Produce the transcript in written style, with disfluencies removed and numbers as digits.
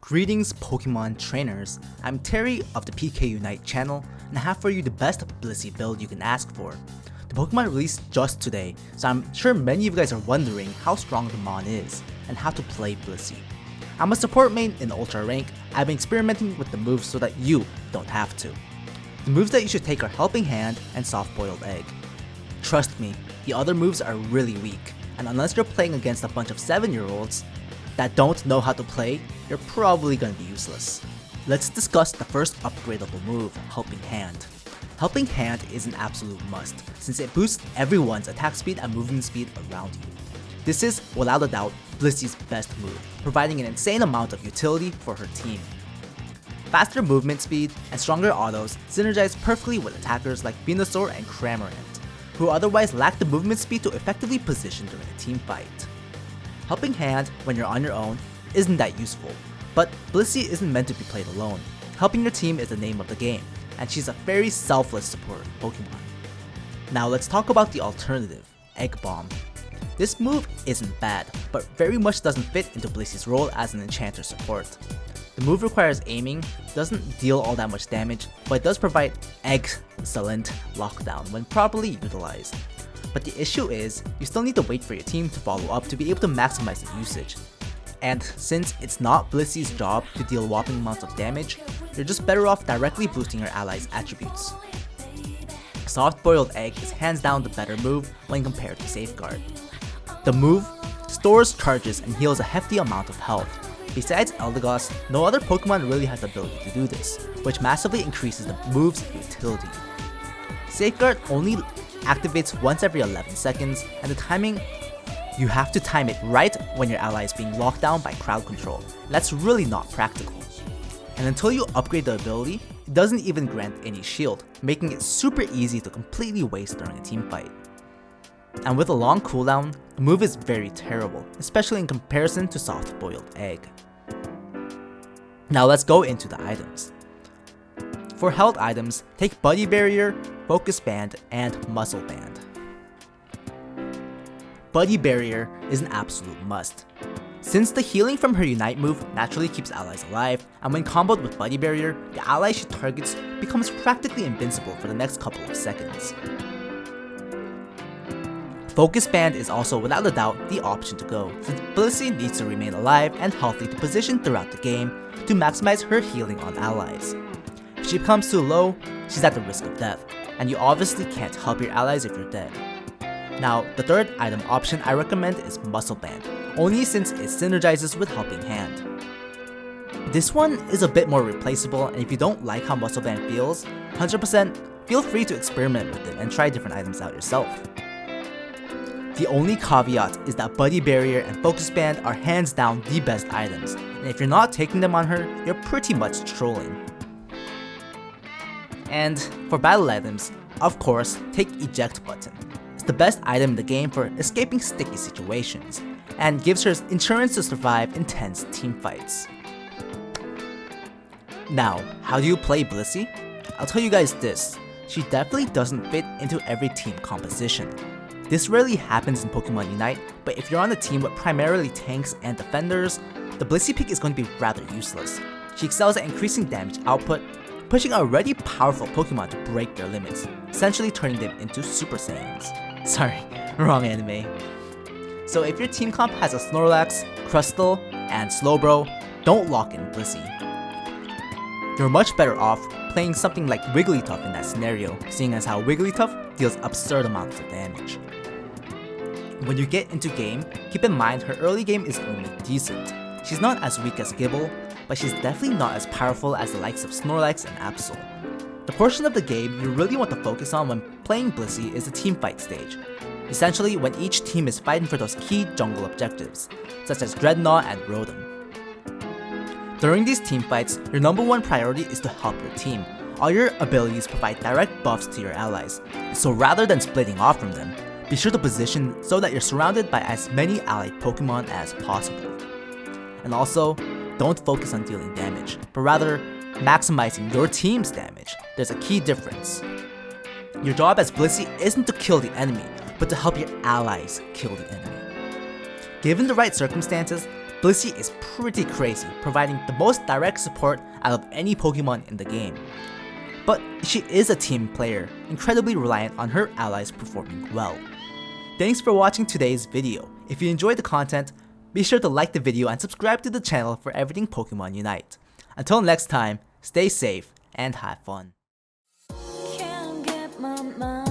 Greetings Pokemon trainers, I'm Terry of the PK Unite channel and I have for you the best Blissey build you can ask for. The Pokemon released just today, so I'm sure many of you guys are wondering how strong the Mon is and how to play Blissey. I'm a support main in Ultra rank. I've been experimenting with the moves so that you don't have to. The moves that you should take are Helping Hand and Soft-Boiled Egg. Trust me, the other moves are really weak, and unless you're playing against a bunch of 7-year-olds that don't know how to play, you're probably gonna be useless. Let's discuss the first upgradable move, Helping Hand. Helping Hand is an absolute must, since it boosts everyone's attack speed and movement speed around you. This is, without a doubt, Blissey's best move, providing an insane amount of utility for her team. Faster movement speed and stronger autos synergize perfectly with attackers like Venusaur and Cramorant, who otherwise lack the movement speed to effectively position during a team fight. Helping Hand, when you're on your own, isn't that useful, but Blissey isn't meant to be played alone. Helping your team is the name of the game, and she's a very selfless support Pokemon. Now let's talk about the alternative, Egg Bomb. This move isn't bad, but very much doesn't fit into Blissey's role as an enchanter support. The move requires aiming, doesn't deal all that much damage, but it does provide excellent lockdown when properly utilized. But the issue is, you still need to wait for your team to follow up to be able to maximize the usage. And since it's not Blissey's job to deal whopping amounts of damage, you're just better off directly boosting your allies' attributes. Soft-Boiled Egg is hands down the better move when compared to Safeguard. The move stores charges and heals a hefty amount of health. Besides Eldegoss, no other Pokemon really has the ability to do this, which massively increases the move's utility. Safeguard only activates once every 11 seconds, and the timing, you have to time it right when your ally is being locked down by crowd control. That's really not practical. And until you upgrade the ability, it doesn't even grant any shield, making it super easy to completely waste during a team fight. And with a long cooldown, the move is very terrible, especially in comparison to Soft-Boiled Egg. Now let's go into the items. For health items, take Buddy Barrier, Focus Band, and Muscle Band. Buddy Barrier is an absolute must. Since the healing from her Unite move naturally keeps allies alive, and when comboed with Buddy Barrier, the ally she targets becomes practically invincible for the next couple of seconds. Focus Band is also without a doubt the option to go, since Blissey needs to remain alive and healthy to position throughout the game to maximize her healing on allies. If she becomes too low, she's at the risk of death, and you obviously can't help your allies if you're dead. Now, the third item option I recommend is Muscle Band, only since it synergizes with Helping Hand. This one is a bit more replaceable, and if you don't like how Muscle Band feels, 100% feel free to experiment with it and try different items out yourself. The only caveat is that Buddy Barrier and Focus Band are hands down the best items, and if you're not taking them on her, you're pretty much trolling. And for battle items, of course, take Eject Button. It's the best item in the game for escaping sticky situations, and gives her insurance to survive intense team fights. Now, how do you play Blissey? I'll tell you guys this, she definitely doesn't fit into every team composition. This rarely happens in Pokemon Unite, but if you're on a team with primarily tanks and defenders, the Blissey pick is going to be rather useless. She excels at increasing damage output, pushing already powerful Pokemon to break their limits, essentially turning them into Super Saiyans. Sorry, wrong anime. So if your team comp has a Snorlax, Crustle, and Slowbro, don't lock in Blissey. You're much better off playing something like Wigglytuff in that scenario, seeing as how Wigglytuff deals absurd amounts of damage. When you get into game, keep in mind her early game is only decent. She's not as weak as Gible, but she's definitely not as powerful as the likes of Snorlax and Absol. The portion of the game you really want to focus on when playing Blissey is the teamfight stage, essentially when each team is fighting for those key jungle objectives, such as Dreadnought and Rotom. During these teamfights, your number one priority is to help your team. All your abilities provide direct buffs to your allies, so rather than splitting off from them, be sure to position so that you're surrounded by as many allied Pokemon as possible. And also, don't focus on dealing damage, but rather maximizing your team's damage. There's a key difference. Your job as Blissey isn't to kill the enemy, but to help your allies kill the enemy. Given the right circumstances, Blissey is pretty crazy, providing the most direct support out of any Pokemon in the game. But she is a team player, incredibly reliant on her allies performing well. Thanks for watching today's video. If you enjoyed the content, be sure to like the video and subscribe to the channel for everything Pokemon Unite. Until next time, stay safe and have fun. Can't get my mind